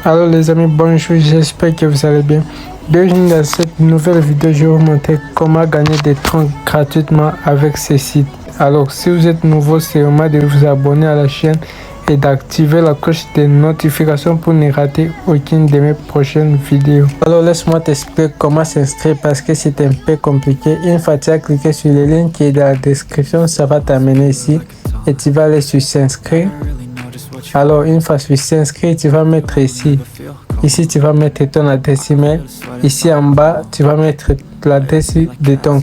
Alors les amis, bonjour, j'espère que vous allez bien. Bienvenue dans cette nouvelle vidéo, je vais vous montrer comment gagner des troncs gratuitement avec ces sites. Alors si vous êtes nouveau, c'est vraiment de vous abonner à la chaîne et d'activer la cloche de notification pour ne rater aucune de mes prochaines vidéos. Alors laisse-moi t'expliquer comment s'inscrire parce que c'est un peu compliqué. Une fois tu as cliqué sur le lien qui est dans la description, ça va t'amener ici et tu vas aller sur s'inscrire. Alors une fois sur s'inscrire, tu vas mettre ici tu vas mettre ton adresse email. Ici en bas tu vas mettre l'adresse de ton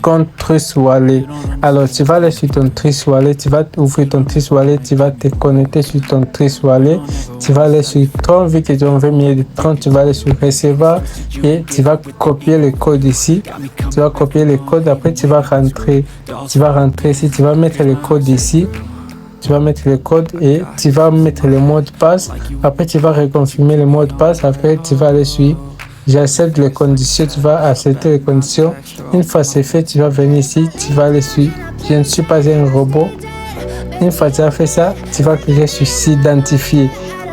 compte Trust Wallet. Alors tu vas aller sur ton Trust Wallet, tu vas ouvrir ton Trust Wallet, tu vas te connecter sur ton Trust Wallet, tu vas aller sur Tron, vu que tu as envoyé de Tron, tu vas aller sur recevoir et tu vas copier le code ici. Tu vas copier le code, après tu vas rentrer ici, tu vas mettre le code ici. Tu vas mettre le code et tu vas mettre le mot de passe. Après, tu vas reconfirmer le mot de passe. Après, tu vas aller sur j'accepte les conditions. Tu vas accepter les conditions. Une fois c'est fait, tu vas venir ici. Tu vas aller sur je ne suis pas un robot. Une fois que tu as fait ça, tu vas cliquer sur s'identifier.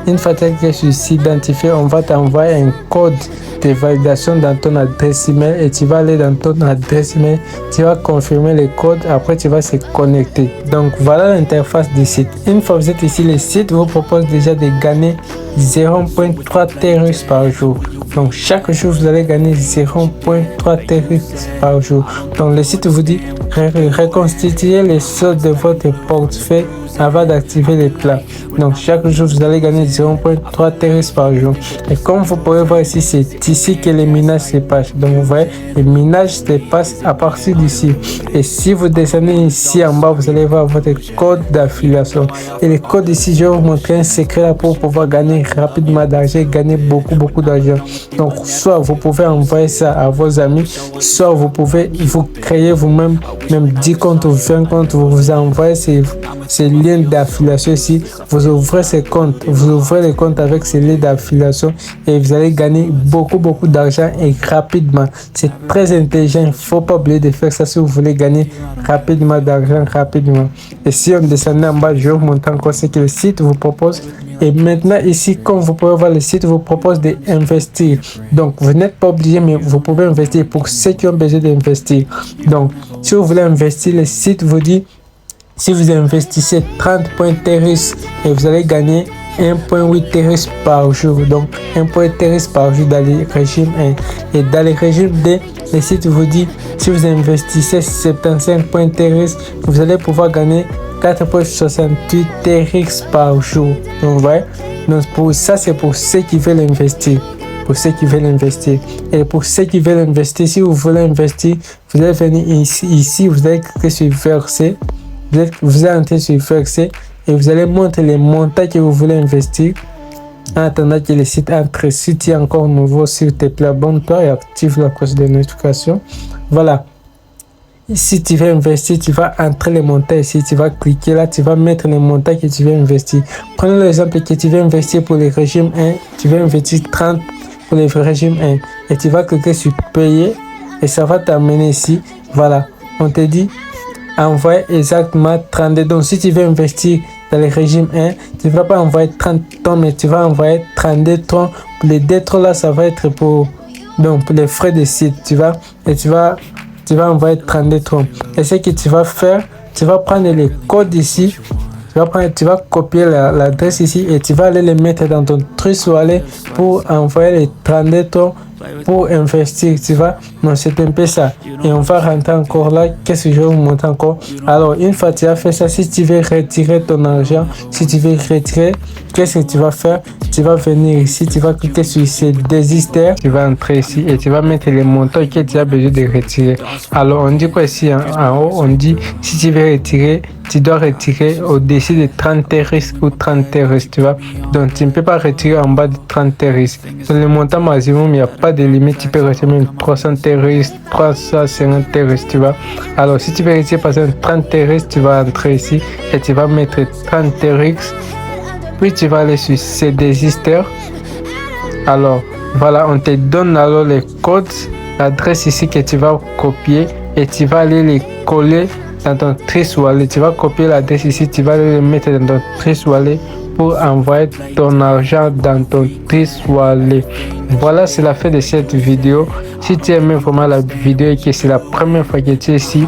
Une fois que tu as cliqué sur s'identifier, on va t'envoyer un code de validation dans ton adresse email et tu vas aller dans ton adresse email, tu vas confirmer le code, après tu vas se connecter. Donc voilà l'interface du site. Une fois que vous êtes ici, le site vous propose déjà de gagner 0.3 TRX par jour. Donc chaque jour vous allez gagner 0.3 TRX par jour. Donc le site vous dit reconstituer les soldes de votre portefeuille avant d'activer les plans. Donc chaque jour vous allez gagner 0.3 TRX par jour. Et comme vous pouvez voir ici, c'est ici que les minages se passent. Donc vous voyez, les minages se passent à partir d'ici. Et si vous descendez ici en bas, vous allez voir votre code d'affiliation. Et le code ici, je vais vous montrer un secret là pour pouvoir gagner rapidement d'argent et gagner beaucoup d'argent. Donc soit vous pouvez envoyer ça à vos amis, soit vous pouvez vous créer vous-même, même 10 comptes ou 20 comptes, vous vous envoyez ces liens d'affiliation ici, vous ouvrez ces comptes, vous ouvrez les comptes avec ces liens d'affiliation et vous allez gagner beaucoup d'argent et rapidement. C'est très intelligent, il ne faut pas oublier de faire ça si vous voulez gagner rapidement d'argent, rapidement. Et si on descend en bas, je vais vous montrer encore ce que le site vous propose. Et maintenant ici, comme vous pouvez voir, le site vous propose d'investir. Donc vous n'êtes pas obligé, mais vous pouvez investir pour ceux qui ont besoin d'investir. Donc si vous voulez investir, le site vous dit si vous investissez 30 points TRX et vous allez gagner 1.8 TRX par jour. Donc 1 point TRX par jour dans le régime 1. Et dans le régime 2, le site vous dit si vous investissez 75 points TRX, vous allez pouvoir gagner 4.68 TRX par jour. Donc, vous voyez, donc pour ça, c'est pour ceux qui veulent investir. Pour ceux qui veulent investir. Et pour ceux qui veulent investir, si vous voulez investir, vous allez venir ici vous allez cliquer sur verser. Vous allez entrer sur verser et vous allez montrer les montants que vous voulez investir. En attendant que le site entre, si tu es encore nouveau, s'il te plaît, abonne-toi et active la cloche de notification. Voilà. Si tu veux investir, tu vas entrer les montants ici, tu vas cliquer là, tu vas mettre les montants que tu veux investir. Prenons l'exemple que tu veux investir pour le régime 1, tu veux investir 30 pour le régime 1 et tu vas cliquer sur payer et ça va t'amener ici. Voilà, on te dit envoyer exactement 32. Donc si tu veux investir dans le régime 1, tu ne vas pas envoyer 30 tonnes, mais tu vas envoyer 32 tonnes. Pour les 2 tonnes là, ça va être pour les frais de site, tu vas envoyer 32 tonnes. Et ce que tu vas faire, tu vas prendre les codes ici, tu vas copier l'adresse ici et tu vas aller les mettre dans ton Trust Wallet pour envoyer les 32 tonnes pour investir, tu vois. Non, c'est un peu ça. Et on va rentrer encore là. Qu'est-ce que je vais vous montrer encore? Alors, une fois que tu as fait ça, si tu veux retirer ton argent, si tu veux retirer, qu'est-ce que tu vas faire? Tu vas venir ici, tu vas cliquer sur ces désisters, tu vas entrer ici et tu vas mettre les montants que tu as besoin de retirer. Alors, on dit quoi ici en haut? On dit si tu veux retirer, tu dois retirer au-dessus de 30 TRX ou 30 TRX, tu vois. Donc, tu ne peux pas retirer en bas de 30 TRX. Sur le montant maximum, il n'y a pas de limite. Tu peux retirer même 300 TRX, 350 TRX, tu vois. Alors, si tu veux retirer par exemple 30 TRX, tu vas entrer ici et tu vas mettre 30 TRX. Puis, tu vas aller sur ces désisters. Alors, voilà, on te donne alors les codes, l'adresse ici que tu vas copier et tu vas aller les coller dans ton Trust Wallet. Tu vas copier l'adresse ici, tu vas le mettre dans ton Trust Wallet pour envoyer ton argent dans ton Trust Wallet. Voilà, c'est la fin de cette vidéo. Si tu aimes vraiment la vidéo et que c'est la première fois que tu es ici,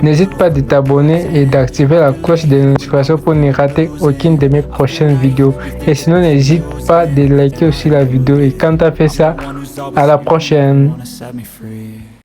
n'hésite pas de t'abonner et d'activer la cloche de notification pour ne rater aucune de mes prochaines vidéos. Et sinon, n'hésite pas de liker aussi la vidéo. Et quand tu as fait ça, à la prochaine.